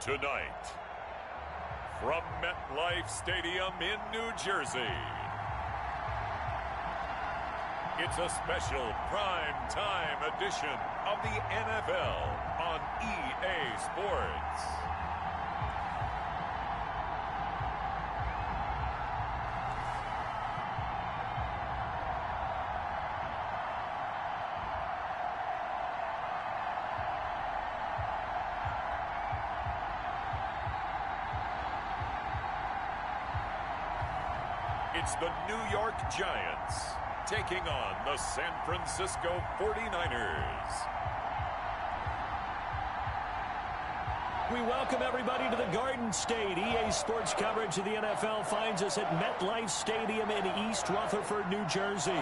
Tonight, from MetLife Stadium in New Jersey, it's a special prime-time edition of the NFL on EA Sports. It's the New York Giants taking on the San Francisco 49ers. We welcome everybody to the Garden State. EA Sports coverage of the NFL finds us at MetLife Stadium in East Rutherford, New Jersey.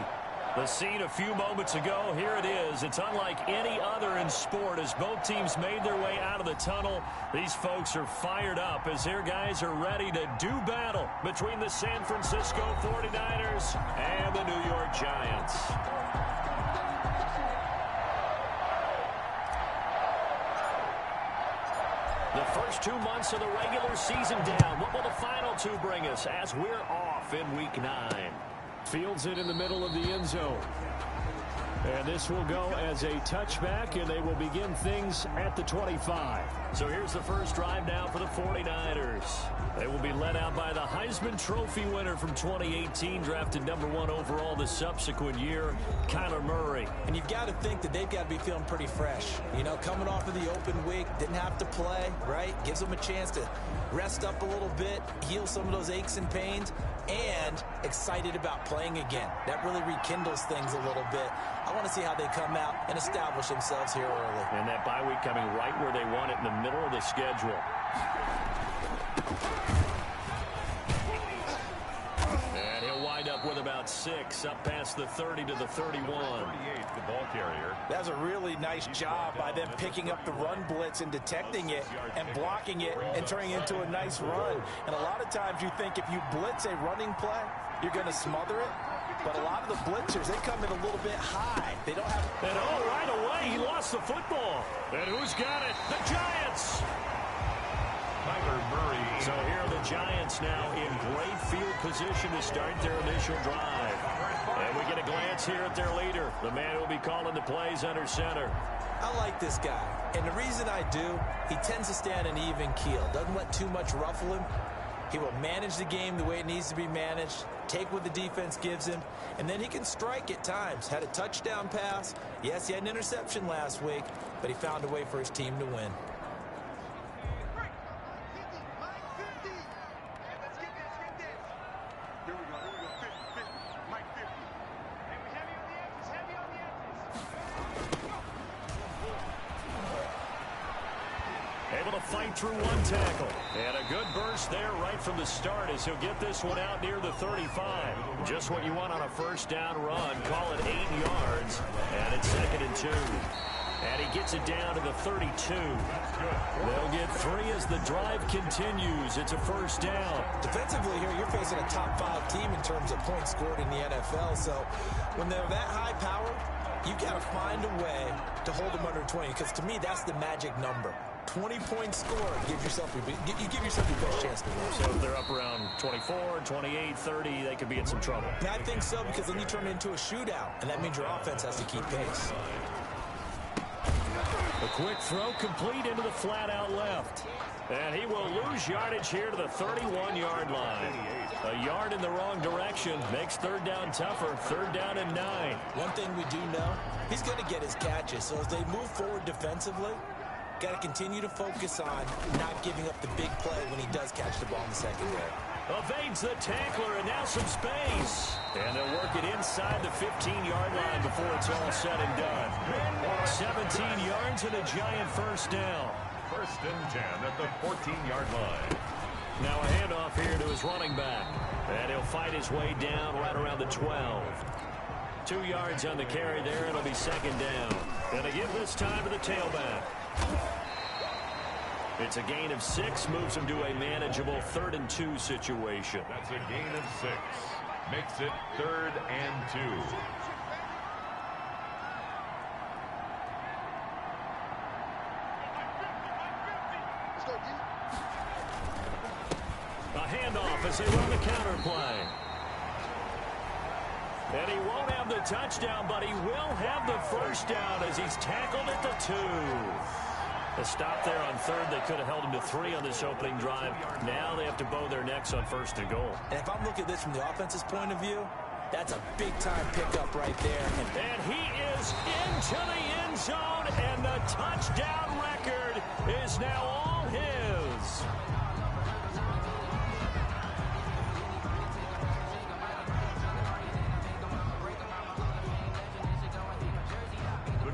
The scene a few moments ago, here it is. It's unlike any other in sport as both teams made their way out of the tunnel. These folks are fired up as their guys are ready to do battle between the San Francisco 49ers and the New York Giants. The first 2 months of the regular season down. What will the final two bring us as we're off in Week 9? Fields it in the middle of the end zone. And this will go as a touchback, and they will begin things at the 25. So here's the first drive now for the 49ers. They will be led out by the Heisman Trophy winner from 2018, drafted #1 overall the subsequent year, Kyler Murray. And you've got to think that they've got to be feeling pretty fresh. You know, coming off of the open week, didn't have to play, right? Gives them a chance to rest up a little bit, heal some of those aches and pains, and excited about playing again. That really rekindles things a little bit. I want to see how they come out and establish themselves here early. And that bye week coming right where they want it, in the middle of the schedule. And he'll wind up with about 6, up past the 30 to the 31. 38, the ball carrier. That was a really nice job by them picking up the run blitz and detecting it and blocking it and turning it into a nice run. And a lot of times you think if you blitz a running play, you're going to smother it. But a lot of the blitzers, they come in a little bit high. They don't have... And right away, he lost the football. And who's got it? The Giants! Kyler Murray. So here are the Giants now in great field position to start their initial drive. And we get a glance here at their leader, the man who will be calling the plays under center. I like this guy. And the reason I do, he tends to stay on an even keel. Doesn't let too much ruffle him. He will manage the game the way it needs to be managed, take what the defense gives him, and then he can strike at times. Had a touchdown pass. Yes, he had an interception last week, but he found a way for his team to win. Able to fight through one tackle. And a good burst there right from the start as he'll get this one out near the 35. Just what you want on a first down run. Call it 8 yards. And it's 2nd and 2. And he gets it down to the 32. They'll get 3 as the drive continues. It's a first down. Defensively here, you're facing a top 5 team in terms of points scored in the NFL. So when they're that high power, you've got to find a way to hold them under 20. Because to me, that's the magic number. 20-point score. You give yourself your best chance to win. So if they're up around 24, 28, 30, they could be in some trouble. And I think so, because then you turn it into a shootout, and that means your offense has to keep pace. A quick throw complete into the flat out left. And he will lose yardage here to the 31-yard line. A yard in the wrong direction makes third down tougher. 3rd down and 9. One thing we do know, he's going to get his catches. So as they move forward defensively, got to continue to focus on not giving up the big play when he does catch the ball in the secondary. Evades the tackler, and now some space. And they'll work it inside the 15-yard line before it's all said and done. 17 yards and a Giant first down. 1st and 10 at the 14-yard line. Now a handoff here to his running back. And he'll fight his way down right around the 12. 2 yards on the carry there. It'll be 2nd down. And they give this time to the tailback. It's a gain of 6, moves him to a manageable 3rd and 2 situation. That's a gain of 6. Makes it 3rd and 2. Let's go, D. A handoff as they run the counter play. And he won't have the touchdown, but he will have the first down as he's tackled at the 2. A stop there on third. They could have held him to 3 on this opening drive. Now they have to bow their necks on 1st and goal. And if I'm looking at this from the offense's point of view, that's a big-time pickup right there. And he is into the end zone, and the touchdown record is now all his.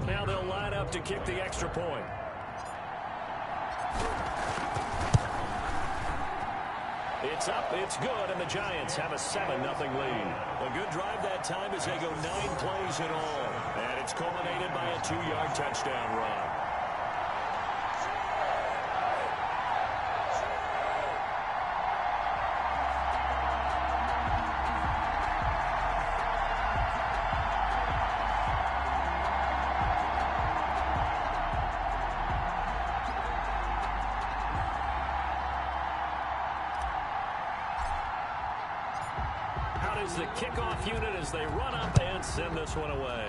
Now they'll line up to kick the extra point. It's up, it's good, and the Giants have a 7-0 lead. A good drive that time as they go 9 plays in all. And it's culminated by a 2-yard touchdown run. Is the kickoff unit as they run up and send this one away.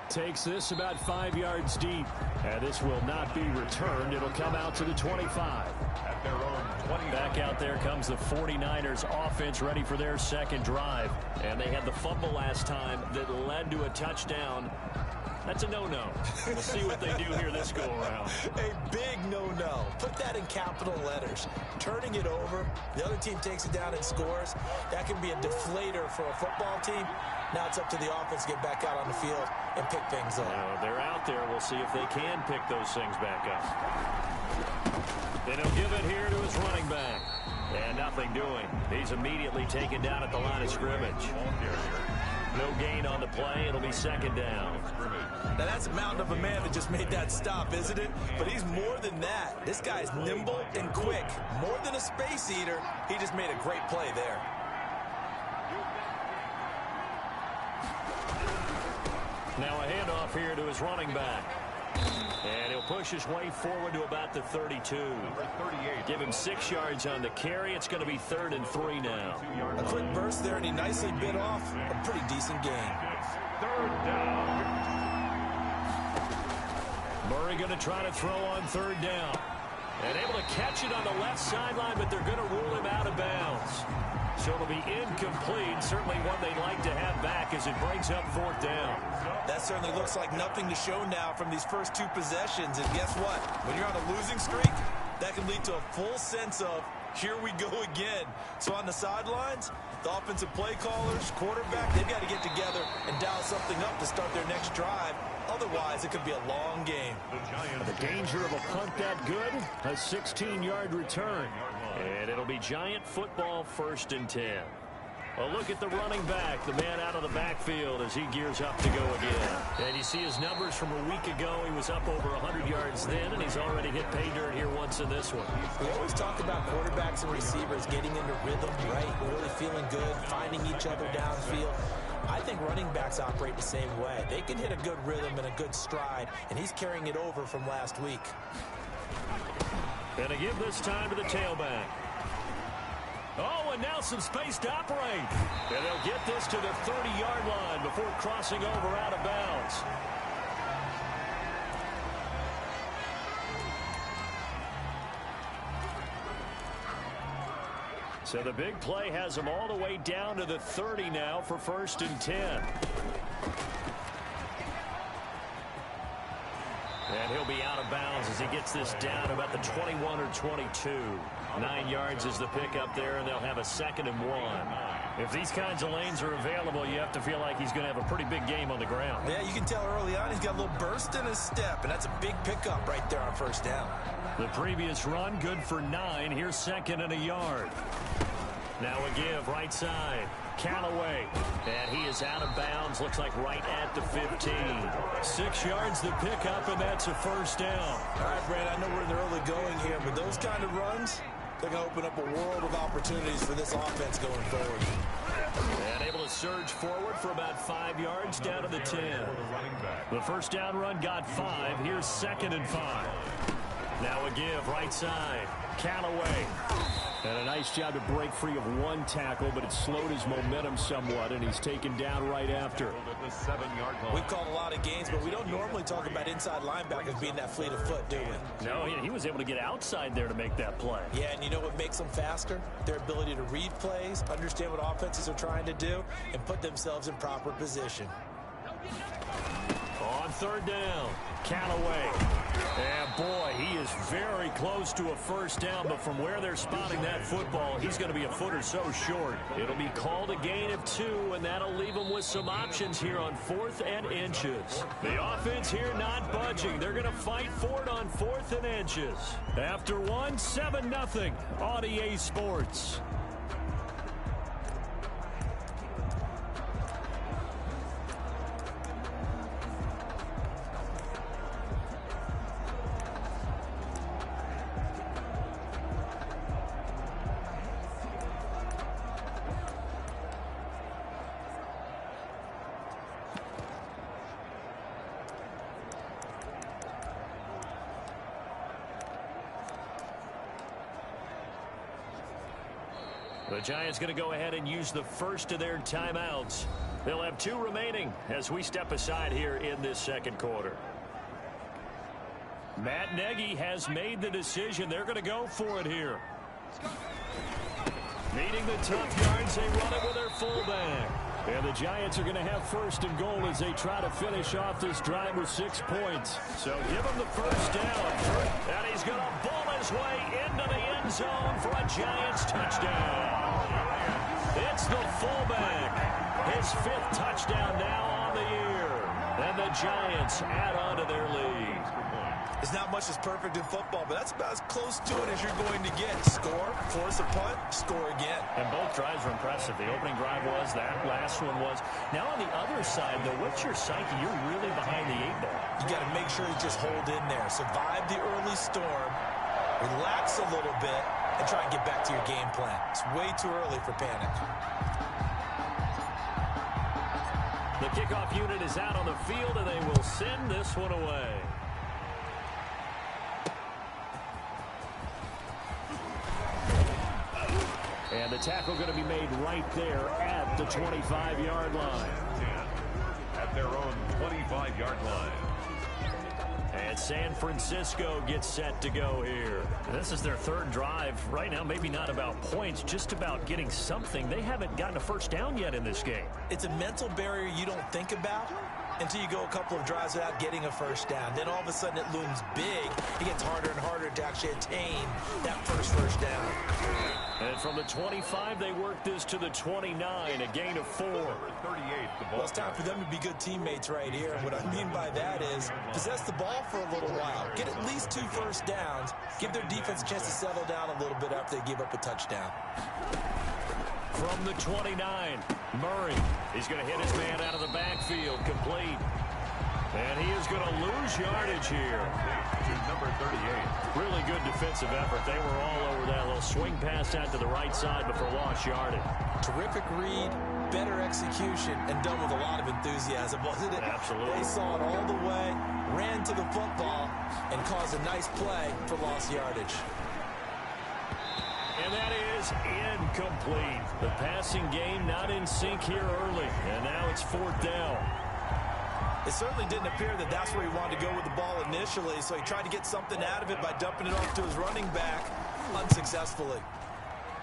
Takes this about 5 yards deep, and this will not be returned. It'll come out to the 25. At their own 20. Back out there comes the 49ers offense ready for their second drive. And they had the fumble last time that led to a touchdown. That's a no-no. We'll see what they do here this go-around. A big no-no. Put that in capital letters. Turning it over, the other team takes it down and scores. That can be a deflator for a football team. Now it's up to the offense to get back out on the field and pick things up. Now, they're out there. We'll see if they can pick those things back up. Then he'll give it here to his running back. And nothing doing. He's immediately taken down at the line of scrimmage. No gain on the play. It'll be second down. Now, that's a mountain of a man that just made that stop, isn't it? But he's more than that. This guy's nimble and quick. More than a space eater, he just made a great play there. Now a handoff here to his running back. And he'll push his way forward to about the 32. Give him 6 yards on the carry. It's going to be 3rd and 3 now. A quick burst there, and he nicely bit off a pretty decent gain. Third down. Murray going to try to throw on 3rd down. And able to catch it on the left sideline, but they're going to rule him out of bounds. So it'll be incomplete. Certainly one they'd like to have back as it brings up 4th down. That certainly looks like nothing to show now from these first 2 possessions. And guess what? When you're on a losing streak, that can lead to a full sense of, here we go again. So on the sidelines, the offensive play callers, quarterback, they've got to get together and dial something up to start their next drive. Otherwise, it could be a long game. The danger of a punt that good, a 16-yard return. And it'll be Giant football 1st and 10. A look at the running back, the man out of the backfield as he gears up to go again. And you see his numbers from a week ago. He was up over 100 yards then, and he's already hit pay dirt here once in this one. We always talk about quarterbacks and receivers getting into rhythm, right? Really feeling good, finding each other downfield. I think running backs operate the same way. They can hit a good rhythm and a good stride, and he's carrying it over from last week. And to give this time to the tailback. Oh, and now some space to operate. And they'll get this to the 30-yard line before crossing over out of bounds. So the big play has them all the way down to the 30 now for 1st and 10. And he'll be out of bounds as he gets this down about the 21 or 22. 9 yards is the pickup there, and they'll have a 2nd and 1. If these kinds of lanes are available, you have to feel like he's going to have a pretty big game on the ground. Yeah, you can tell early on he's got a little burst in his step, and that's a big pickup right there on 1st down. The previous run, good for 9. Here's 2nd and a yard. Now a give, right side. Callaway, and he is out of bounds, looks like right at the 15. 6 yards the pickup, and that's a 1st down. All right, Brad, I know we're in the early going here, but those kind of runs, they're going to open up a world of opportunities for this offense going forward. And able to surge forward for about 5 yards down to the 10. The 1st down run got 5. Here's 2nd and 5. Now a give, right side. Callaway. And a nice job to break free of one tackle, but it slowed his momentum somewhat, and he's taken down right after. We've called a lot of games, but we don't normally talk about inside linebackers being that fleet of foot, do we? No, he was able to get outside there to make that play. Yeah, and you know what makes them faster? Their ability to read plays, understand what offenses are trying to do, and put themselves in proper position. On third down, Callaway. And boy, he is very close to a first down, but from where they're spotting that football, he's going to be a foot or so short. It'll be called a gain of 2, and that'll leave them with some options here on 4th and inches. The offense here not budging. They're going to fight for it on 4th and inches. After 1, 7-0 on EA Sports. The Giants going to go ahead and use the first of their timeouts. They'll have 2 remaining as we step aside here in this second quarter. Matt Nagy has made the decision. They're going to go for it here. Needing the tough yards, they run it with their fullback. And the Giants are going to have first and goal as they try to finish off this drive with 6 points. So give him the first down. And he's going to ball his way into the end zone for a Giants touchdown. It's the fullback. His 5th touchdown now on the year. And the Giants add on to their lead. It's not much that's perfect in football, but that's about as close to it as you're going to get. Score, force a punt, score again. And both drives were impressive. The opening drive was, that last one was. Now on the other side, though, what's your psyche? You're really behind the 8 ball. You got to make sure you just hold in there. Survive the early storm, relax a little bit, and try and get back to your game plan. It's way too early for panic. The kickoff unit is out on the field, and they will send this one away. And the tackle going to be made right there at the 25-yard line. At their own 25-yard line. And San Francisco gets set to go here. This is their 3rd drive. Right now, maybe not about points, just about getting something. They haven't gotten a first down yet in this game. It's a mental barrier you don't think about until you go a couple of drives without getting a first down. Then all of a sudden it looms big. It gets harder and harder to actually attain that first down. And from the 25, they work this to the 29, a gain of 4. Well, it's time for them to be good teammates right here. And what I mean by that is possess the ball for a little while. Get at least 2 first downs. Give their defense a chance to settle down a little bit after they give up a touchdown. From the 29, Murray. He's going to hit his man out of the backfield, complete. And he is going to lose yardage here. To number 38. Really good defensive effort. They were all over that little swing pass out to the right side before lost yardage. Terrific read, better execution, and done with a lot of enthusiasm, wasn't it? Absolutely. They saw it all the way, ran to the football, and caused a nice play for lost yardage. And that is incomplete. The passing game not in sync here early. And now it's 4th down. It certainly didn't appear that that's where he wanted to go with the ball initially, so he tried to get something out of it by dumping it off to his running back unsuccessfully.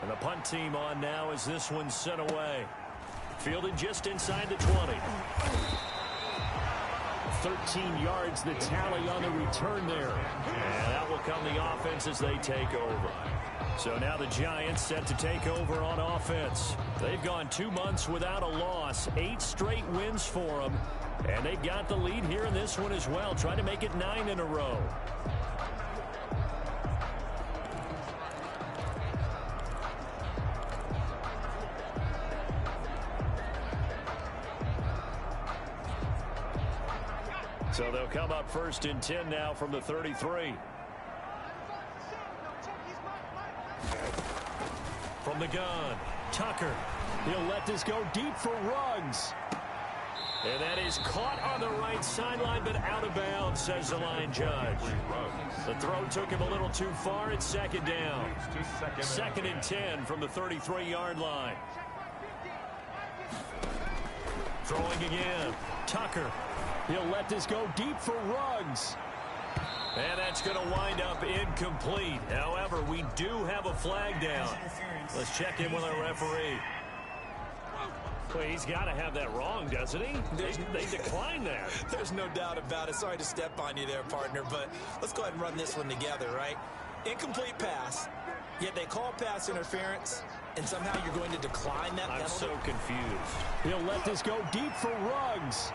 And the punt team on now as this one's sent away. Fielded just inside the 20. 13 yards the tally on the return there. And that will come the offense as they take over. So now the Giants set to take over on offense. They've gone 2 months without a loss, 8 straight wins for them. And they got the lead here in this one as well, trying to make it 9 in a row. So they'll come up 1st and 10 now from the 33. From the gun, Tucker. He'll let this go deep for Ruggs. And that is caught on the right sideline, but out of bounds, says the line judge. The throw took him a little too far. It's second down. Second and 10 from the 33-yard line. Throwing again. Tucker. He'll let this go deep for Ruggs. And that's going to wind up incomplete. However, we do have a flag down. Let's check in with our referee. Well, he's got to have that wrong, doesn't he? They declined that. There's no doubt about it. Sorry to step on you there, partner, but let's go ahead and run this one together, right? Incomplete pass, yet they call pass interference, and somehow you're going to decline that penalty? I'm so confused. He'll let this go deep for Ruggs.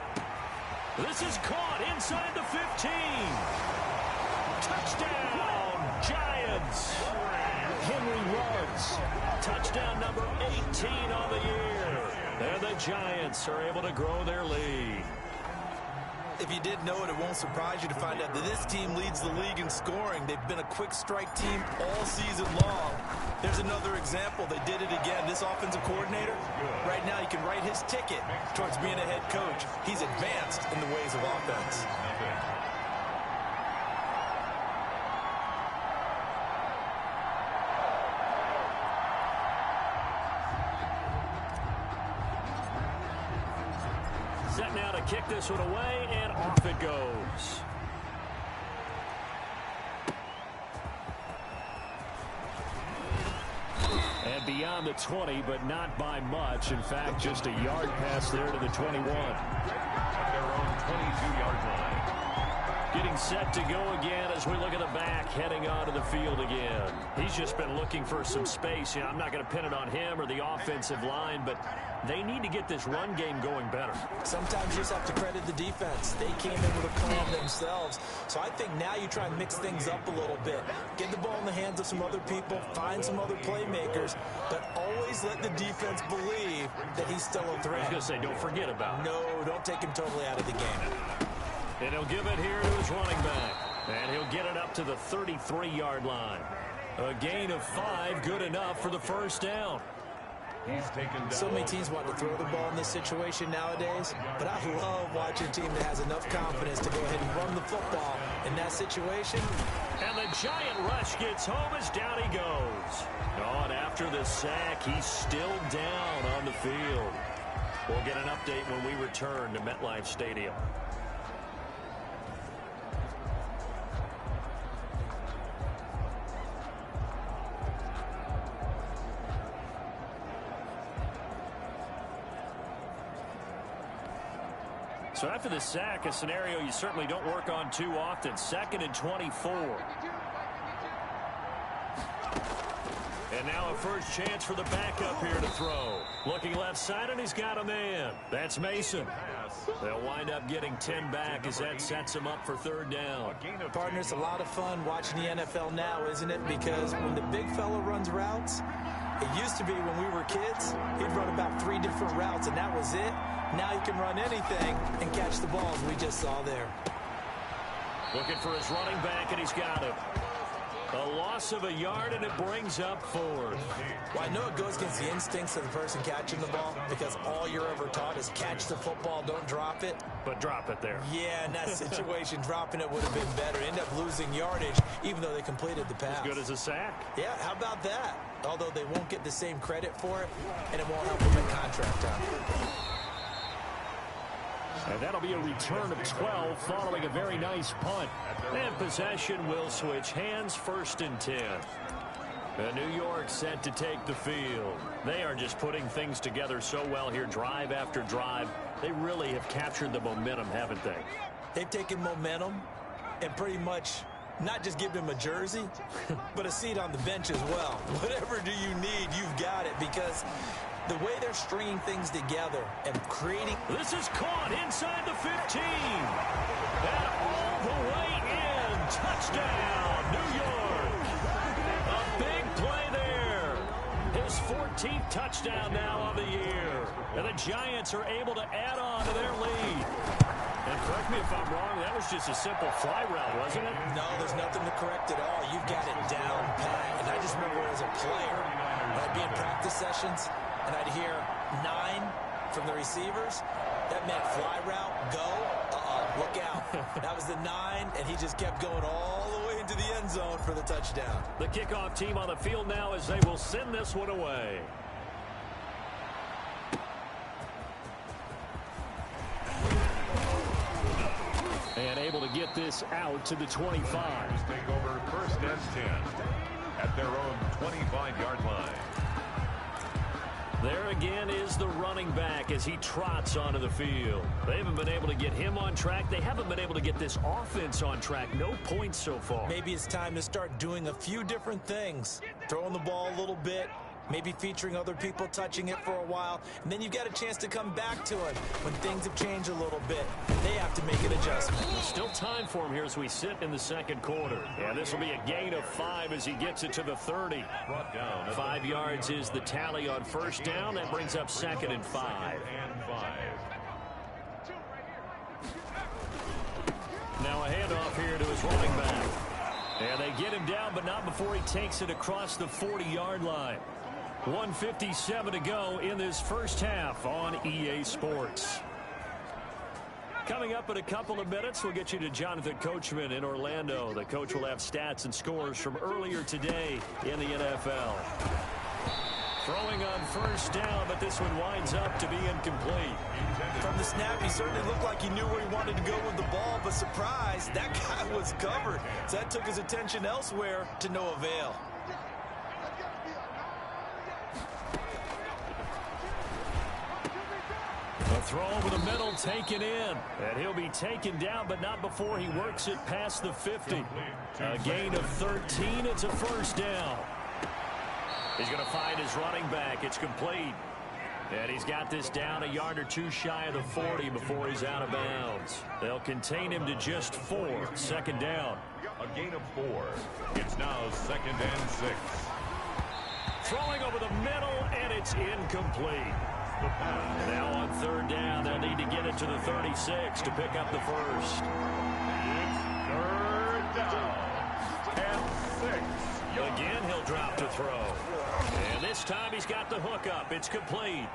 This is caught inside the 15. Touchdown, Giants. Henry Ruggs. Touchdown number 18 on the year. And the Giants are able to grow their lead. If you didn't know it, it won't surprise you to find out that this team leads the league in scoring. They've been a quick strike team all season long. There's another example. They did it again. This offensive coordinator, right now, you can write his ticket towards being a head coach. He's advanced in the ways of offense. Set now to kick this one away, and off it goes. And beyond the 20, but not by much. In fact, just a yard pass there to the 21. At their own 22-yard line. Getting set to go again as we look at the back, heading onto the field again. He's just been looking for some space. I'm not going to pin it on him or the offensive line, but they need to get this run game going better. Sometimes you just have to credit the defense. They came in with a plan themselves. So I think now you try and mix things up a little bit. Get the ball in the hands of some other people, find some other playmakers, but always let the defense believe that he's still a threat. I was going to say, don't forget about it. No, don't take him totally out of the game. And he'll give it here to his running back. And he'll get it up to the 33-yard line. A gain of 5, good enough for the first down. He's taken down. So many teams want to throw the ball in this situation nowadays, but I love watching a team that has enough confidence to go ahead and run the football in that situation. And the giant rush gets home as down he goes. Oh, and after the sack, he's still down on the field. We'll get an update when we return to MetLife Stadium. So after the sack, a scenario you certainly don't work on too often. 2nd and 24. And now a first chance for the backup here to throw. Looking left side, and he's got a man. That's Mason. They'll wind up getting 10 back as that sets him up for third down. Partner, it's a lot of fun watching the NFL now, isn't it? Because when the big fella runs routes, it used to be when we were kids, he'd run about 3 different routes, and that was it. Now he can run anything and catch the ball, as we just saw there. Looking for his running back, and he's got it. A loss of a yard, and it brings up 4th. Well, I know it goes against the instincts of the person catching the ball because all you're ever taught is catch the football, don't drop it. But drop it there. Yeah, in that situation, dropping it would have been better. End up losing yardage, even though they completed the pass. As good as a sack. Yeah, how about that? Although they won't get the same credit for it, and it won't help them in contract time. And that'll be a return of 12 following a very nice punt. And possession will switch hands, 1st and 10. And New York set to take the field. They are just putting things together so well here, drive after drive. They really have captured the momentum, haven't they? They've taken momentum and pretty much not just given him a jersey, but a seat on the bench as well. Whatever do you need, you've got it, because the way they're stringing things together and creating... This is caught inside the 15. And all the way in. Touchdown, New York. A big play there. His 14th touchdown now on the year. And the Giants are able to add on to their lead. And correct me if I'm wrong, that was just a simple fly route, wasn't it? No, there's nothing to correct at all. You've got it down pat. And I just remember as a player, I'd be in practice sessions, and I'd hear 9 from the receivers, That meant fly route, go, look out. That was the 9, and he just kept going all the way into the end zone for the touchdown. The kickoff team on the field now as they will send this one away. And able to get this out to the 25. Take over first and 10 at their own 25-yard line. There again is the running back as he trots onto the field. They haven't been able to get him on track. They haven't been able to get this offense on track. No points so far. Maybe it's time to start doing a few different things. Throwing the ball a little bit, maybe featuring other people touching it for a while, and then you've got a chance to come back to it when things have changed a little bit. They have to make an adjustment. Still time for him here as we sit in the second quarter. And this will be a gain of 5 as he gets it to the 30. 5 yards is the tally on first down. That brings up 2nd and 5. Now a handoff here to his running back. And they get him down, but not before he takes it across the 40-yard line. 1:57 to go in this first half on EA Sports. Coming up in a couple of minutes, we'll get you to Jonathan Coachman in Orlando. The coach will have stats and scores from earlier today in the NFL. Throwing on first down, but this one winds up to be incomplete. From the snap, he certainly looked like he knew where he wanted to go with the ball, but surprise, that guy was covered. So that took his attention elsewhere to no avail. A throw over the middle taken in. And he'll be taken down, but not before he works it past the 50. A gain of 13. It's a first down. He's going to find his running back. It's complete. And he's got this down a yard or two shy of the 40 before he's out of bounds. They'll contain him to just 4. 2nd down. A gain of 4. It's now 2nd and 6. Throwing over the middle, and it's incomplete. Now on 3rd down, they'll need to get it to the 36 to pick up the first. It's 3rd down and 6. Again, he'll drop to throw. And this time he's got the hook up. It's complete.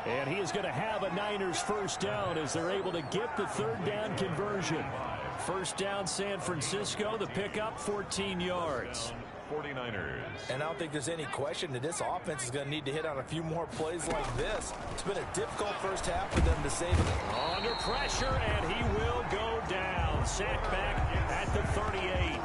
And he is going to have a Niners first down as they're able to get the 3rd down conversion. First down, San Francisco. The pickup, 14 yards. 49ers. And I don't think there's any question that this offense is going to need to hit on a few more plays like this. It's been a difficult first half for them to save it. Under pressure, and he will go down. Sacked back at the 38. I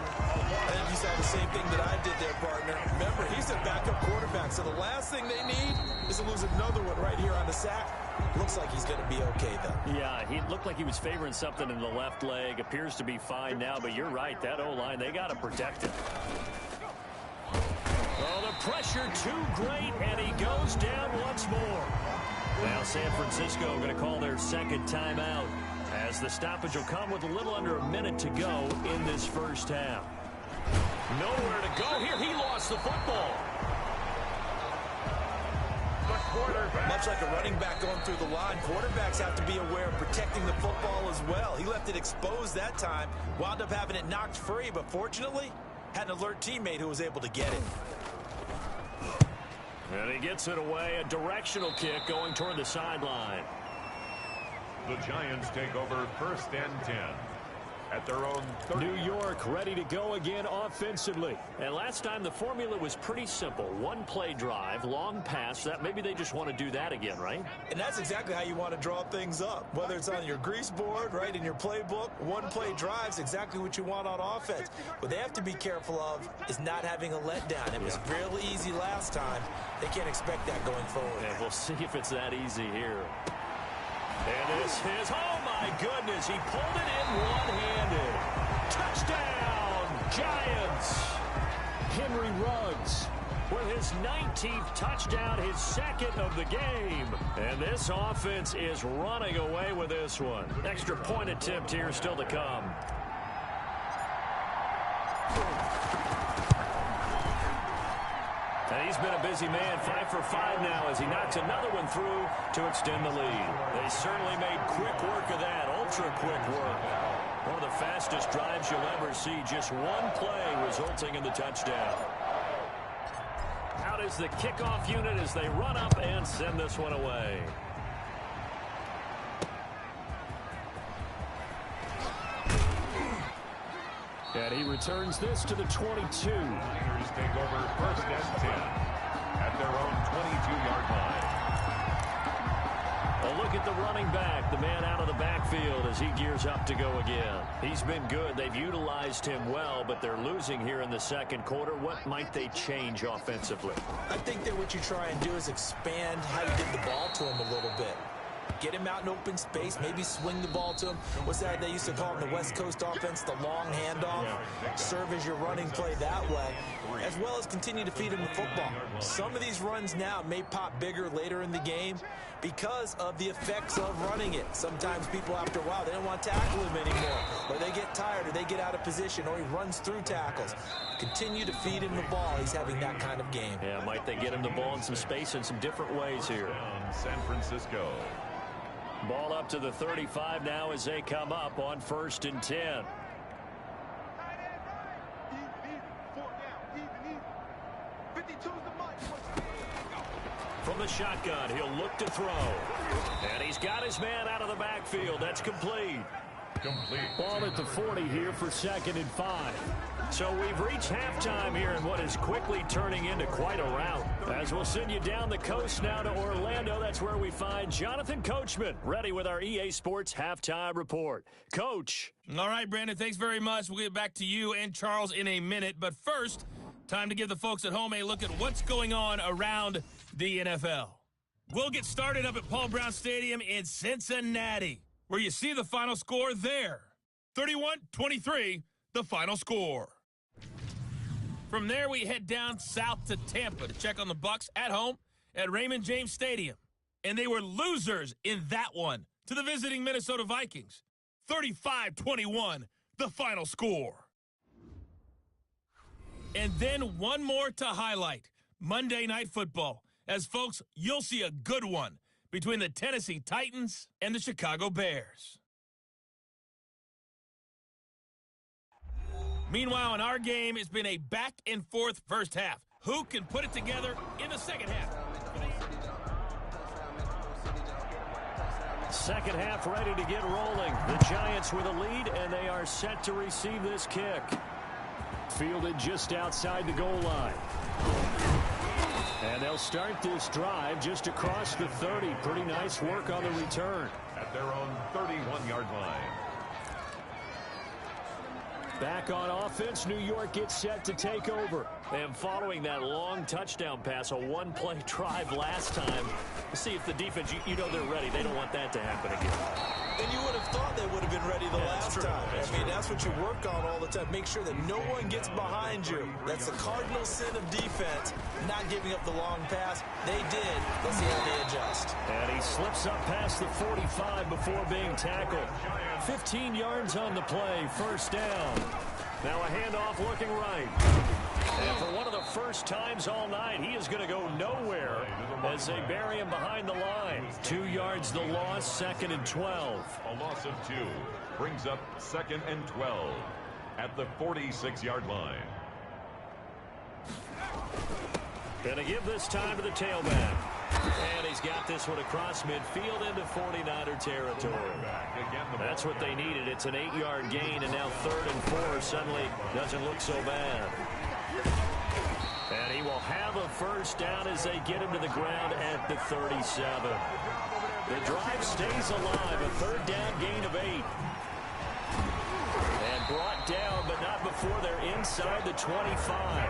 think you saw the same thing that I did there, partner. Remember, he's a backup quarterback, so the last thing they need is to lose another one right here on the sack. Looks like he's going to be okay, though. Yeah, he looked like he was favoring something in the left leg. Appears to be fine now, but you're right. That O-line, they got to protect him. Oh, the pressure too great, and he goes down once more. Now San Francisco going to call their 2nd timeout as the stoppage will come with a little under a minute to go in this first half. Nowhere to go here. He lost the football. Much like a running back going through the line, quarterbacks have to be aware of protecting the football as well. He left it exposed that time, wound up having it knocked free, but fortunately had an alert teammate who was able to get it. And he gets it away. A directional kick going toward the sideline. The Giants take over 1st and 10 at their own 30. New York ready to go again offensively. And last time the formula was pretty simple. One play drive, long pass. That maybe they just want to do that again, right? And that's exactly how you want to draw things up. Whether it's on your grease board, right, in your playbook, one play drive's exactly what you want on offense. What they have to be careful of is not having a letdown. It was real easy last time. They can't expect that going forward. And we'll see if it's that easy here. And this is, oh my goodness, he pulled it in one-handed. Touchdown, Giants. Henry Ruggs with his 19th touchdown, his 2nd of the game. And this offense is running away with this one. Extra point attempt here still to come. And he's been a busy man, 5 for 5 now as he knocks another one through to extend the lead. They certainly made quick work of that, ultra quick work. One of the fastest drives you'll ever see, just one play resulting in the touchdown. Out is the kickoff unit as they run up and send this one away. And he returns this to the 22. Niners take over first and 10 at their own 22-yard line. A look at the running back, the man out of the backfield as he gears up to go again. He's been good. They've utilized him well, but they're losing here in the second quarter. What might they change offensively? I think that what you try and do is expand how you get the ball to him a little bit. Get him out in open space, maybe swing the ball to him. What's that they used to call it in the West Coast offense, the long handoff? Serve as your running play that way, as well as continue to feed him the football. Some of these runs now may pop bigger later in the game because of the effects of running it. Sometimes people, after a while, they don't want to tackle him anymore, or they get tired, or they get out of position, or he runs through tackles. Continue to feed him the ball. He's having that kind of game. Yeah, might they get him the ball in some space in some different ways here. San Francisco. Ball up to the 35 now as they come up on 1st and 10. From the shotgun, he'll look to throw. And he's got his man out of the backfield. That's complete. Ball at the 40 here for 2nd and 5. So we've reached halftime here in what is quickly turning into quite a rout. As we'll send you down the coast now to Orlando, that's where we find Jonathan Coachman, ready with our EA Sports Halftime Report. Coach. All right, Brandon, thanks very much. We'll get back to you and Charles in a minute. But first, time to give the folks at home a look at what's going on around the NFL. We'll get started up at Paul Brown Stadium in Cincinnati, where you see the final score there. 31-23, the final score. From there, we head down south to Tampa to check on the Bucs at home at Raymond James Stadium. And they were losers in that one to the visiting Minnesota Vikings. 35-21, the final score. And then one more to highlight, Monday Night Football. As folks, you'll see a good one between the Tennessee Titans and the Chicago Bears. Meanwhile, in our game, it's been a back-and-forth first half. Who can put it together in the second half? Second half ready to get rolling. The Giants with a lead, and they are set to receive this kick. Fielded just outside the goal line. And they'll start this drive just across the 30. Pretty nice work on the return. At their own 31-yard line. Back on offense, New York gets set to take over. And following that long touchdown pass, a one-play drive last time, see if the defense, you know they're ready. They don't want that to happen again. And you would have thought they would have been ready the last time. I mean, that's what you work on all the time. Make sure that no one gets behind you. That's the cardinal sin of defense, not giving up the long pass. They did. Let's see how they adjust. And he slips up past the 45 before being tackled. 15 yards on the play, first down. Now a handoff looking right. And for one of the first times all night, he is going to go nowhere as they bury him behind the line. 2 yards the loss, 2nd and 12. A loss of 2 brings up 2nd and 12 at the 46-yard line. Gonna give this time to the tailback. And he's got this one across midfield into 49er territory. That's what they needed. It's an 8-yard gain, and now 3rd and 4 suddenly doesn't look so bad. And he will have a first down as they get him to the ground at the 37. The drive stays alive, a 3rd down gain of 8. And brought down, but not before they're inside the 25.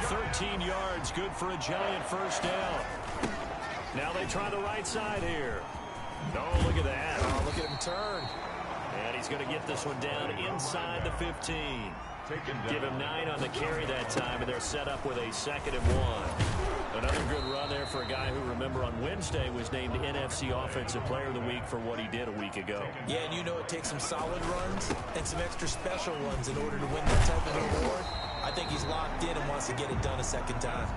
13 yards, good for a Giant first down. Now they try the right side here. Oh, look at that. Oh, look at him turn. And he's going to get this one down inside the 15. Give him 9 on the carry that time, and they're set up with a 2nd and 1. Another good run there for a guy who, remember, on Wednesday was named NFC Offensive Player of the Week for what he did a week ago. Yeah, and you know it takes some solid runs and some extra special ones in order to win that type of reward. I think he's locked in and wants to get it done a second time.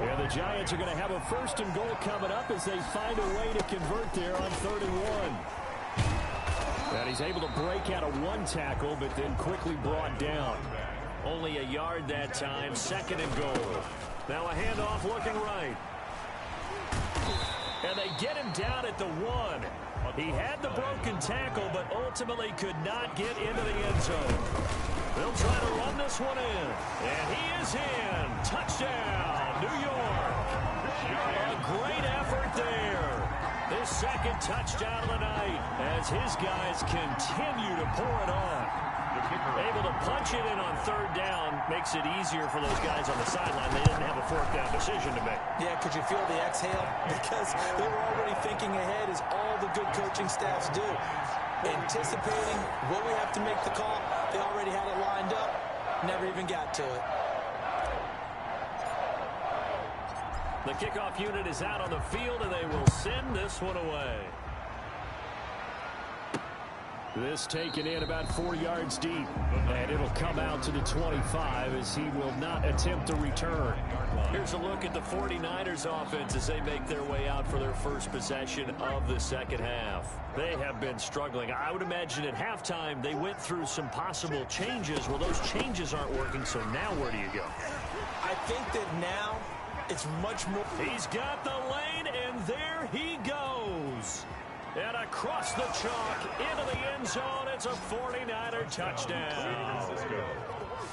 Yeah, the Giants are going to have a 1st and goal coming up as they find a way to convert there on 3rd and 1. And he's able to break out of one tackle, but then quickly brought down. Only a yard that time, 2nd and goal. Now a handoff looking right. And they get him down at the 1. He had the broken tackle, but ultimately could not get into the end zone. They'll try to run this one in. And he is in. Touchdown, New York. A great effort there. His second touchdown of the night as his guys continue to pour it on. Able to punch it in on third down makes it easier for those guys on the sideline. They didn't have a fourth down decision to make. Yeah, could you feel the exhale? Because they were already thinking ahead, as all the good coaching staffs do. Anticipating, will we have to make the call? They already had it lined up. Never even got to it. The kickoff unit is out on the field, and they will send this one away. This taken in about 4 yards deep, and it'll come out to the 25 as he will not attempt to return. Here's a look at the 49ers offense as they make their way out for their first possession of the second half. They have been struggling. I would imagine at halftime they went through some possible changes. Well, those changes aren't working, so now where do you go? I think that now it's much more. He's got the lane, and there he goes. And across the chalk, into the end zone, it's a 49er touchdown.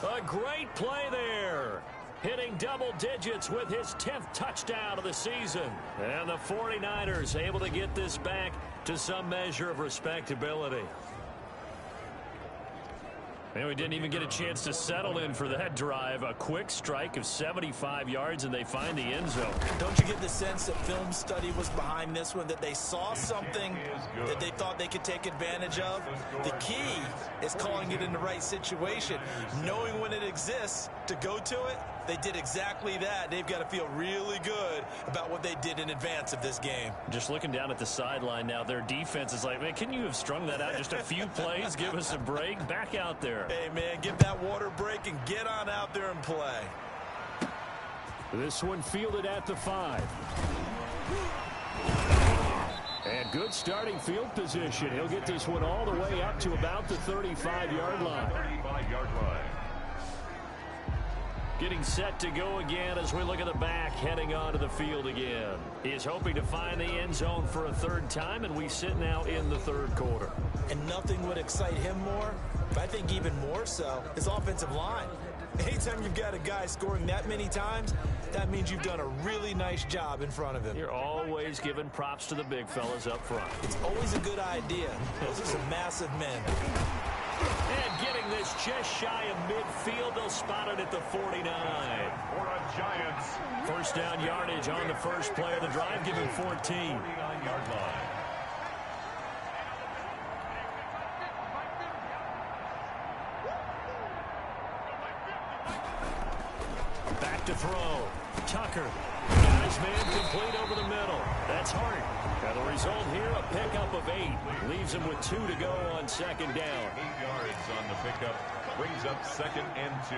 A great play there. Hitting double digits with his 10th touchdown of the season. And the 49ers able to get this back to some measure of respectability. And we didn't even get a chance to settle in for that drive. A quick strike of 75 yards, and they find the end zone. Don't you get the sense that film study was behind this one, that they saw something that they thought they could take advantage of? The key is calling it in the right situation, knowing when it exists to go to it. They did exactly that. They've got to feel really good about what they did in advance of this game. Just looking down at the sideline now, their defense is like, man, can you have strung that out just a few plays? Give us a break. Back out there. Hey, man, give that water break and get on out there and play. This one fielded at the 5. And good starting field position. He'll get this one all the way up to about the 35-yard line. 35-yard line. Getting set to go again as we look at the back heading onto the field again. He is hoping to find the end zone for a third time, and we sit now in the third quarter. And nothing would excite him more, but I think even more so, his offensive line. Anytime you've got a guy scoring that many times, that means you've done a really nice job in front of him. You're always giving props to the big fellas up front. It's always a good idea. Those are some massive men. And getting this just shy of midfield, they'll spot it at the 49. For a Giants. First down yardage on the first play of the drive, giving 14. 49-yard line. Back to throw. Tucker. Got his man complete over the middle. That's Hart. And the result here, a pickup of 8. Leaves him with 2 to go on second down. 8 yards on the pickup. Brings up 2nd and 2.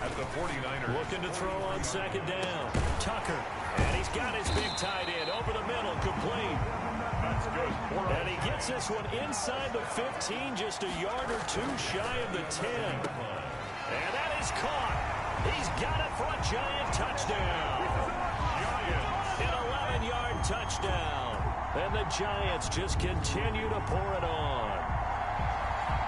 At the 49ers. Looking to throw on second down. Tucker. And he's got his big tight end over the middle. Complete. That's good. And he gets this one inside the 15, just a yard or 2 shy of the 10. And that is caught. He's got it for a Giant touchdown. An 11-yard touchdown. And the Giants just continue to pour it on.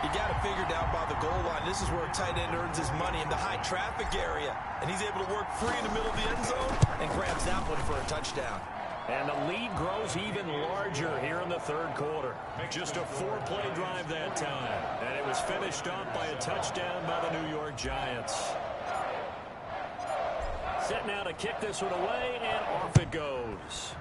You got to figure down by the goal line. This is where a tight end earns his money, in the high traffic area. And he's able to work free in the middle of the end zone and grabs that one for a touchdown. And the lead grows even larger here in the third quarter. Just a 4-play drive that time. And it was finished off by a touchdown by the New York Giants. Set now to kick this one away, and off it goes.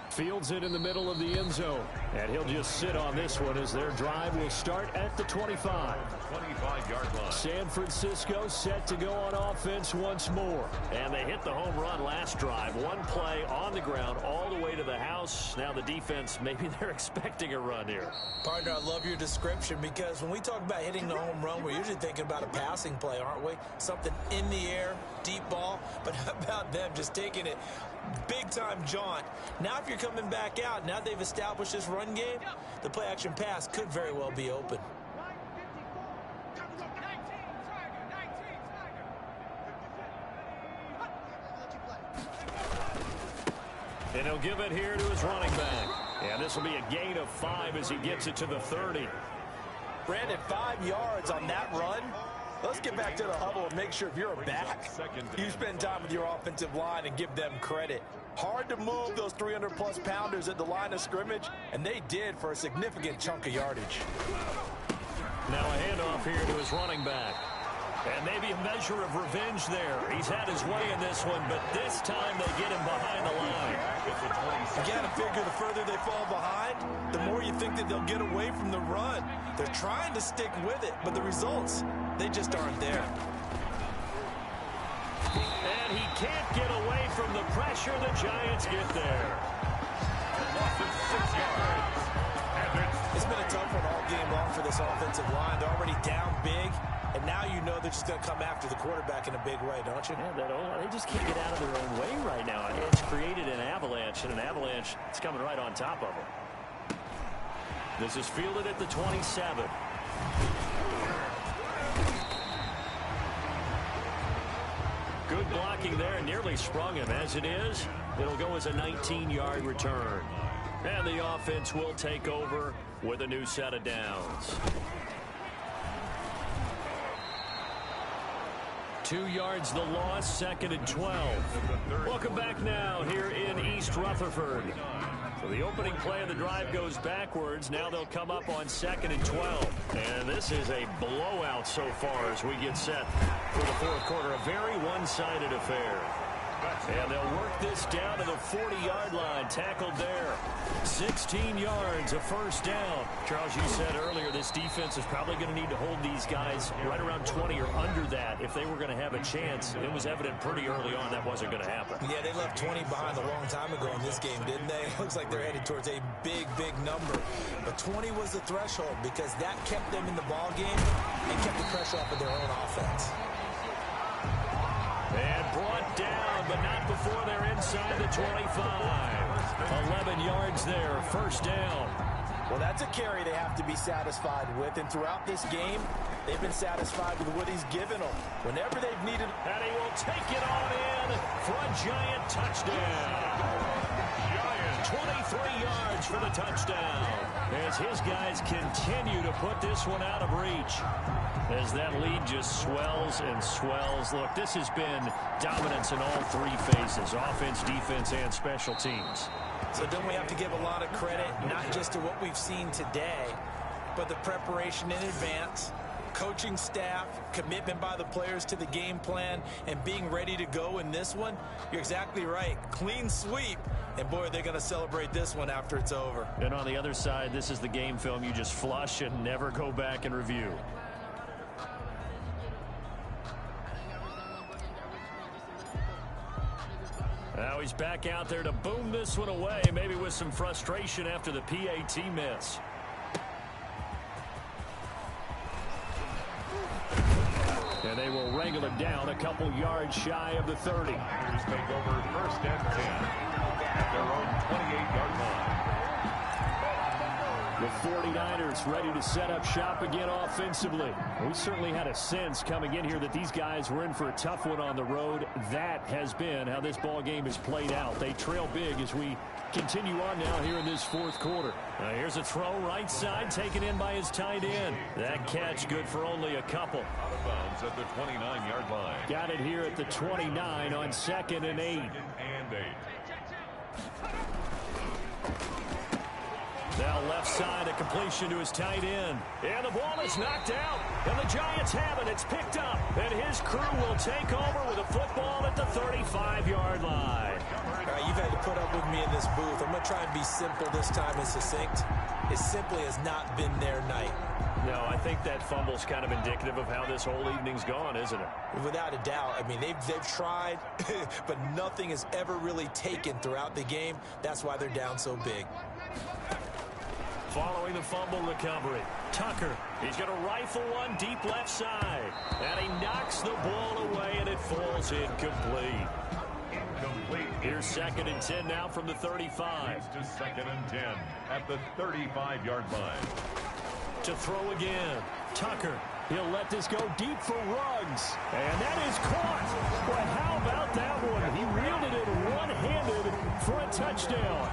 Fields it in the middle of the end zone. And he'll just sit on this one as their drive will start at the 25. 25-yard line. San Francisco set to go on offense once more. And they hit the home run last drive. One play on the ground all the way to the house. Now the defense, maybe they're expecting a run here. Partner, I love your description, because when we talk about hitting the home run, we're usually thinking about a passing play, aren't we? Something in the air, deep ball. But how about them just taking it big-time jaunt? Now if you're coming back out, now they've established this run game, the play-action pass could very well be open. And he'll give it here to his running back. And this will be a gain of 5 as he gets it to the 30. Brandon, 5 yards on that run. Let's get back to the huddle and make sure if you're a back, you spend time with your offensive line and give them credit. Hard to move those 300-plus pounders at the line of scrimmage, and they did for a significant chunk of yardage. Now a handoff here to his running back. And maybe a measure of revenge there. He's had his way in this one, but this time they get him behind the line. You got to figure the further they fall behind, the more you think that they'll get away from the run. They're trying to stick with it, but the results, they just aren't there. And he can't get away from the pressure. The Giants get there. Loss of 6 yards. It's been a tough one all game long for this offensive line. They're already down big, and now you know they're just going to come after the quarterback in a big way, don't you? Yeah, they just can't get out of their own way right now. It's created an avalanche, and an avalanche is coming right on top of them. This is fielded at the 27. Good blocking there, nearly sprung him. As it is, it'll go as a 19-yard return. And the offense will take over with a new set of downs. 2 yards the loss, 2nd and 12. Welcome back now here in East Rutherford. So the opening play of the drive goes backwards. Now they'll come up on 2nd and 12. And this is a blowout so far as we get set for the fourth quarter. A very one-sided affair. And they'll work this down to the 40-yard line. Tackled there. 16 yards, a first down. Charles, you said earlier this defense is probably going to need to hold these guys right around 20 or under that if they were going to have a chance. It was evident pretty early on that wasn't going to happen. Yeah, they left 20 behind a long time ago in this game, didn't they? It looks like they're headed towards a big, big number. But 20 was the threshold because that kept them in the ball game and kept the pressure off of their own offense. And brought down, but not before they're inside the 25. 11 yards there, first down. Well, that's a carry they have to be satisfied with. And throughout this game, they've been satisfied with what he's given them. Whenever they've needed... And he will take it on in for a Giant touchdown. 23 yards for the touchdown. As his guys continue to put this one out of reach. As that lead just swells and swells. Look, this has been dominance in all three phases. Offense, defense, and special teams. So don't we have to give a lot of credit, not just to what we've seen today, but the preparation in advance, coaching staff, commitment by the players to the game plan, and being ready to go in this one? You're exactly right. Clean sweep. And, boy, they're going to celebrate this one after it's over. And on the other side, this is the game film you just flush and never go back and review. Now he's back out there to boom this one away, maybe with some frustration after the PAT miss. And they will wrangle it down a couple yards shy of the 30. Niners take over first and 10 at their own 28-yard line. The 49ers ready to set up shop again offensively. We certainly had a sense coming in here that these guys were in for a tough one on the road. That has been how this ball game has played out. They trail big as we continue on now here in this fourth quarter. Now here's a throw right side taken in by his tight end. That catch good for only a couple. Out of bounds at the 29-yard line. Got it here at the 29 on 2nd and 8. And 8. Now left side, a completion to his tight end. And the ball is knocked out. And the Giants have it. It's picked up. And his crew will take over with a football at the 35-yard line. All right, you've had to put up with me in this booth. I'm going to try and be simple this time and succinct. It simply has not been their night. No, I think that fumble's kind of indicative of how this whole evening's gone, isn't it? Without a doubt. I mean, they've tried, but nothing has ever really taken throughout the game. That's why they're down so big. Following the fumble recovery, Tucker, he's going to rifle one deep left side. And he knocks the ball away, and it falls incomplete. Incomplete. Here's 2nd and 10 now from the 35. He's to 2nd and 10 at the 35-yard line. To throw again, Tucker. He'll let this go deep for Ruggs. And that is caught. But how about that one? He wielded it one-handed for a touchdown.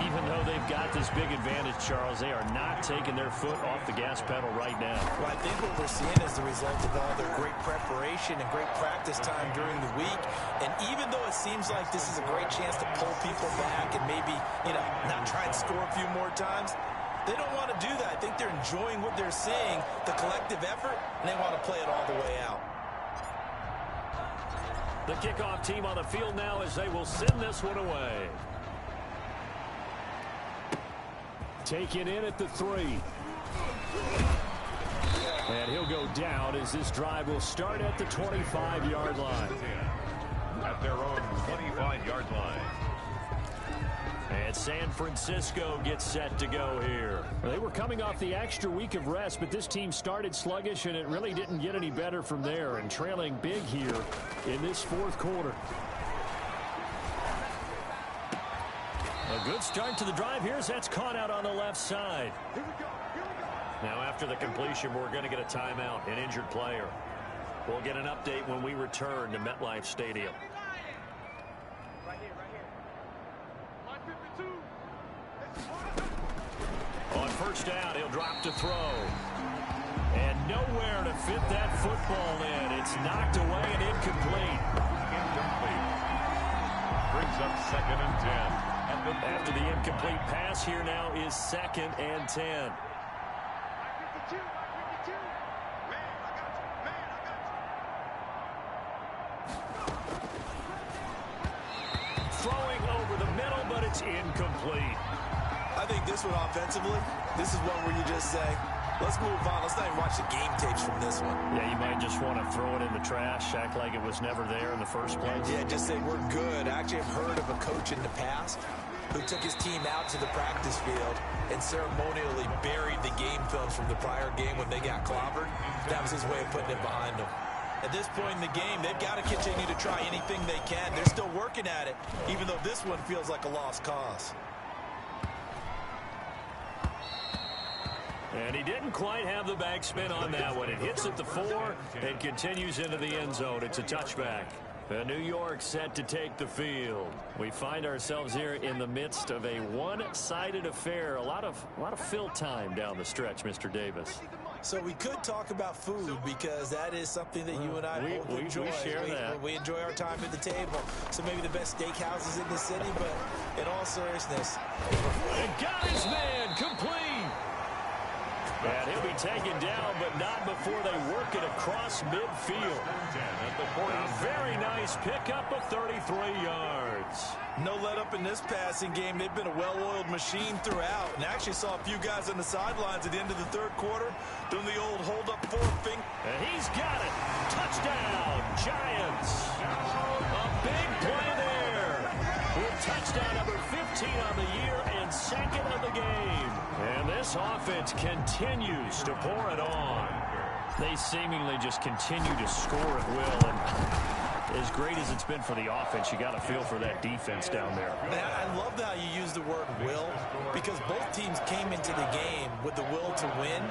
Even though they've got this big advantage, Charles, they are not taking their foot off the gas pedal right now. Well, I think what we're seeing is the result of all their great preparation and great practice time during the week. And even though it seems like this is a great chance to pull people back and maybe, not try and score a few more times, they don't want to do that. I think they're enjoying what they're seeing, the collective effort, and they want to play it all the way out. The kickoff team on the field now as they will send this one away. Taken in at the 3. And he'll go down as this drive will start at the 25-yard line. At their own 25-yard line. And San Francisco gets set to go here. Well, they were coming off the extra week of rest, but this team started sluggish, and it really didn't get any better from there, and trailing big here in this fourth quarter. A good start to the drive here as that's caught out on the left side. Now after the completion, we're going to get a timeout, an injured player. We'll get an update when we return to MetLife Stadium. On first down, he'll drop to throw. And nowhere to fit that football in. It's knocked away and incomplete. Incomplete. Brings up 2nd and 10. After the incomplete pass, here now is 2nd and 10. Throwing over the middle, but it's incomplete. I think this one offensively, this is one where you just say, let's move on. Let's not even watch the game tapes from this one. Yeah, you might just want to throw it in the trash, act like it was never there in the first place. Yeah, just say we're good. I actually have heard of a coach in the past who took his team out to the practice field and ceremonially buried the game films from the prior game when they got clobbered. That was his way of putting it behind them. At this point in the game, they've got to continue to try anything they can. They're still working at it, even though this one feels like a lost cause. And he didn't quite have the backspin on that one. It hits at the 4 and continues into the end zone. It's a touchback. New York set to take the field. We find ourselves here in the midst of a one-sided affair. A lot of fill time down the stretch, Mr. Davis. So we could talk about food because that is something that you and I both enjoy. We share that. We enjoy our time at the table. So maybe the best steakhouses in the city, but in all seriousness. And got his man complete. And he'll be taken down, but not before they work it across midfield. A very nice pickup of 33 yards. No let up in this passing game. They've been a well-oiled machine throughout. And actually saw a few guys on the sidelines at the end of the third quarter doing the old hold-up forefinger. And he's got it. Touchdown, Giants. A big play there. With touchdown number 15 on the year and 2nd of the game. And this offense continues to pour it on. They seemingly just continue to score at will. And as great as it's been for the offense, you got to feel for that defense down there. I love how you use the word will, because both teams came into the game with the will to win.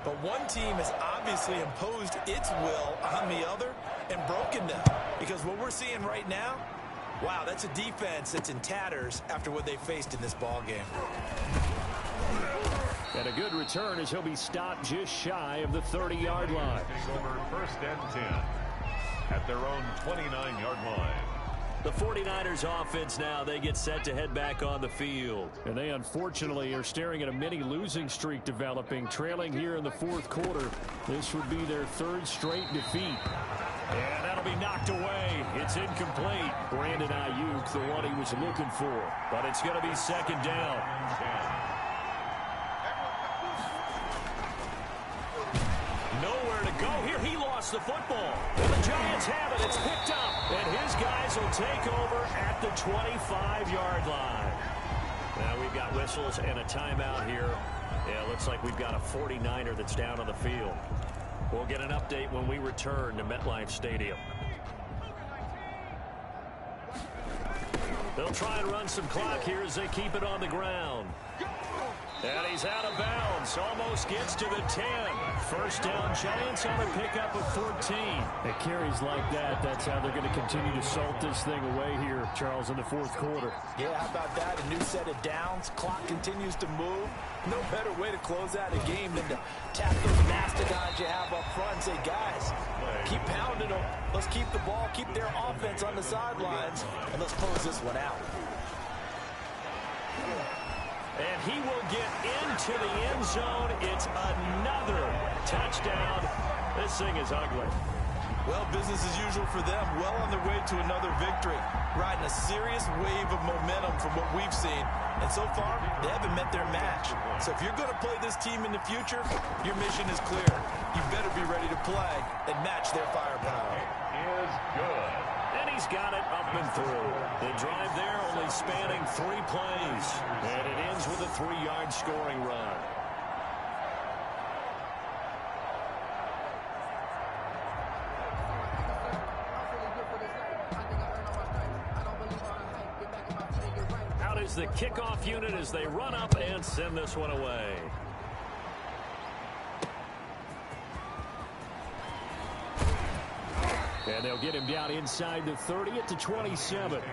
But one team has obviously imposed its will on the other and broken them. Because what we're seeing right now, wow, that's a defense that's in tatters after what they faced in this ball game. And a good return as he'll be stopped just shy of the 30-yard line. Over 1st and 10 at their own 29-yard line. The 49ers offense now, they get set to head back on the field. And they unfortunately are staring at a mini losing streak developing, trailing here in the fourth quarter. This would be their 3rd straight defeat. And that'll be knocked away. It's incomplete. Brandon Ayuk, the one he was looking for. But it's going to be 2nd down. Nowhere to go here. He lost the football. And the Giants have it. It's picked up. And his guys will take over at the 25-yard line. Now we've got whistles and a timeout here. Yeah, it looks like we've got a 49er that's down on the field. We'll get an update when we return to MetLife Stadium. They'll try and run some clock here as they keep it on the ground. And he's out of bounds. Almost gets to the 10. First down, Giants on a pickup of 14. At carries like that, that's how they're going to continue to salt this thing away here, Charles, in the fourth quarter. Yeah, how about that? A new set of downs. Clock continues to move. No better way to close out a game than to tap those mastodons you have up front and say, guys, keep pounding them. Let's keep the ball, keep their offense on the sidelines, and let's close this one out. And he will get into the end zone. It's another touchdown. This thing is ugly. Well, business as usual for them. Well on their way to another victory. Riding a serious wave of momentum from what we've seen. And so far, they haven't met their match. So if you're going to play this team in the future, your mission is clear. You better be ready to play and match their firepower. It is good. And he's got it up and through. The drive there only spanning 3 plays. And it ends with a 3-yard scoring run. Out is the kickoff unit as they run up and send this one away. And they'll get him down inside the 30 at the 27. Over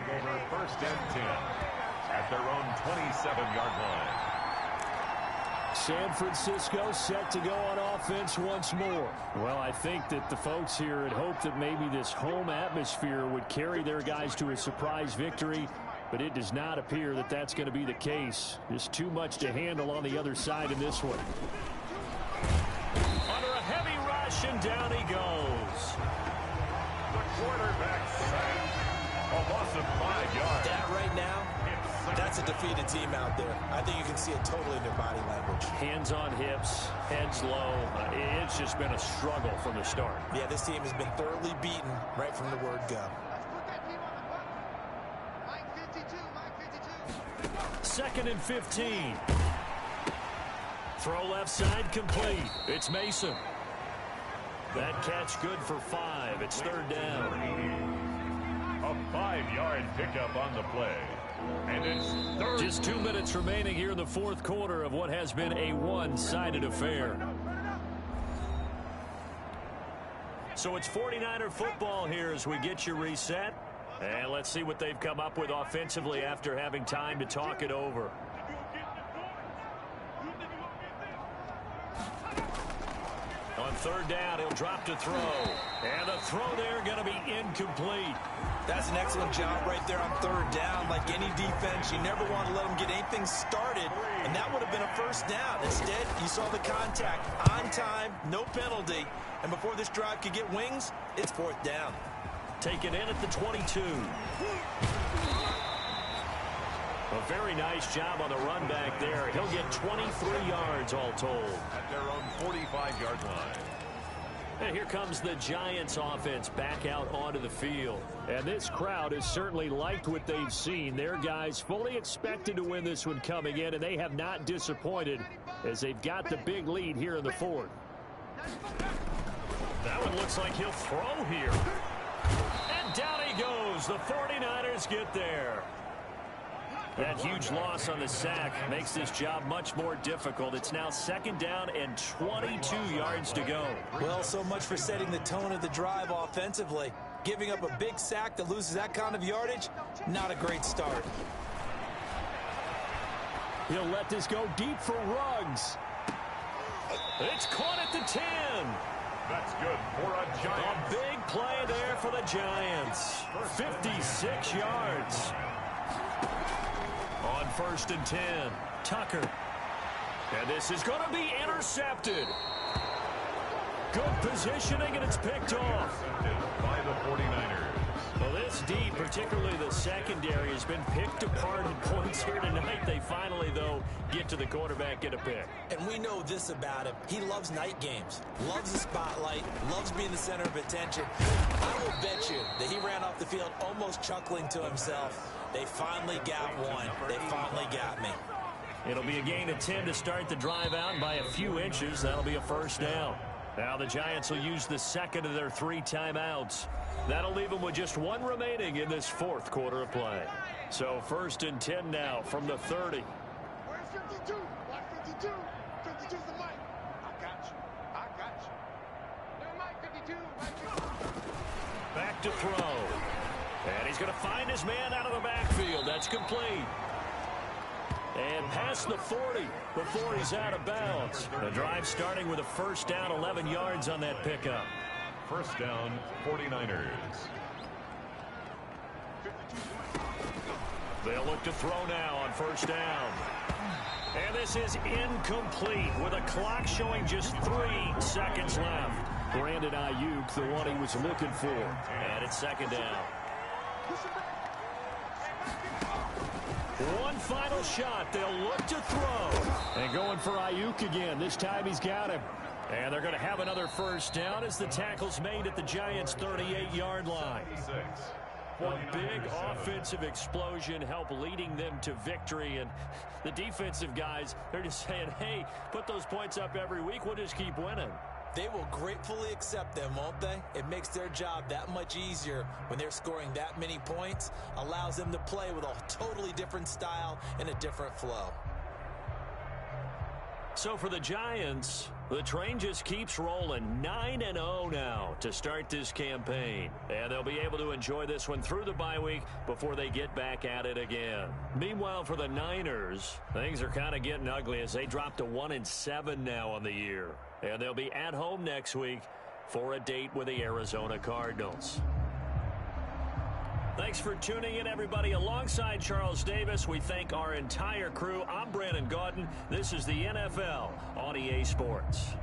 first and 10 at their own 27-yard line. San Francisco set to go on offense once more. Well, I think that the folks here had hoped that maybe this home atmosphere would carry their guys to a surprise victory, but it does not appear that that's going to be the case. Just too much to handle on the other side in this one. Under a heavy rush, and down he goes. The quarterback sacked. A loss of 5 yards. That right now, that's a defeated team out there. I think you can see it totally in their body language. Hands on hips, heads low. It's just been a struggle from the start. Yeah, this team has been thoroughly beaten right from the word go. Second and 15. Throw left side complete. It's Mason. That catch good for 5. It's third down. A 5-yard pickup on the play. And it's third. Just 2 minutes remaining here in the fourth quarter of what has been a one-sided affair. So it's 49er football here as we get you reset. And let's see what they've come up with offensively after having time to talk it over. On third down, he'll drop to throw. And the throw there going to be incomplete. That's an excellent job right there on third down. Like any defense, you never want to let them get anything started, and that would have been a first down. Instead, you saw the contact on time, no penalty, and before this drive could get wings, it's fourth down. Taken in at the 22. A very nice job on the run back there. He'll get 23 yards all told. At their own 45-yard line. And here comes the Giants offense back out onto the field. And this crowd has certainly liked what they've seen. Their guys fully expected to win this one coming in, and they have not disappointed as they've got the big lead here in the fourth. That one looks like he'll throw here. And down he goes. The 49ers get there. That huge loss on the sack makes this job much more difficult. It's now second down and 22 yards to go. Well, so much for setting the tone of the drive offensively. Giving up a big sack that loses that kind of yardage, not a great start. He'll let this go deep for Ruggs. It's caught at the 10. That's good for a Giants. A big play there for the Giants. 56 yards. On first and 10, Tucker. And this is going to be intercepted. Good positioning, and it's picked off. By the 49ers. Well, this D, particularly the secondary, has been picked apart at points here tonight. They finally, though, get to the quarterback, get a pick. And we know this about him. He loves night games, loves the spotlight, loves being the center of attention. I will bet you that he ran off the field almost chuckling to himself. They finally got one. They finally got me. It'll be a gain of 10 to start the drive out, and by a few inches, that'll be a first down. Now the Giants will use the second of their 3 timeouts. That'll leave them with just 1 remaining in this fourth quarter of play. So first and 10 now from the 30. 52. 52's the mic. I got you. I got you. No, Mike 52. Mike 52. Back to throw. And he's going to find his man out of the backfield. That's complete. And past the 40 before he's out of bounds. The drive starting with a first down, 11 yards on that pickup. First down, 49ers. They'll look to throw now on first down. And this is incomplete with a clock showing just 3 seconds left. Brandon Ayuk, the one he was looking for. And it's second down. One final shot. They'll look to throw. And going for Ayuk again. This time he's got him. And they're going to have another first down as the tackle's made at the Giants' 38-yard line. A big offensive explosion helped leading them to victory. And the defensive guys, they're just saying, hey, put those points up every week. We'll just keep winning. They will gratefully accept them, won't they? It makes their job that much easier when they're scoring that many points. Allows them to play with a totally different style and a different flow. So for the Giants, the train just keeps rolling. 9-0 now to start this campaign. And they'll be able to enjoy this one through the bye week before they get back at it again. Meanwhile, for the Niners, things are kind of getting ugly as they drop to 1-7 now on the year. And they'll be at home next week for a date with the Arizona Cardinals. Thanks for tuning in, everybody. Alongside Charles Davis, we thank our entire crew. I'm Brandon Gaudin. This is the NFL on EA Sports.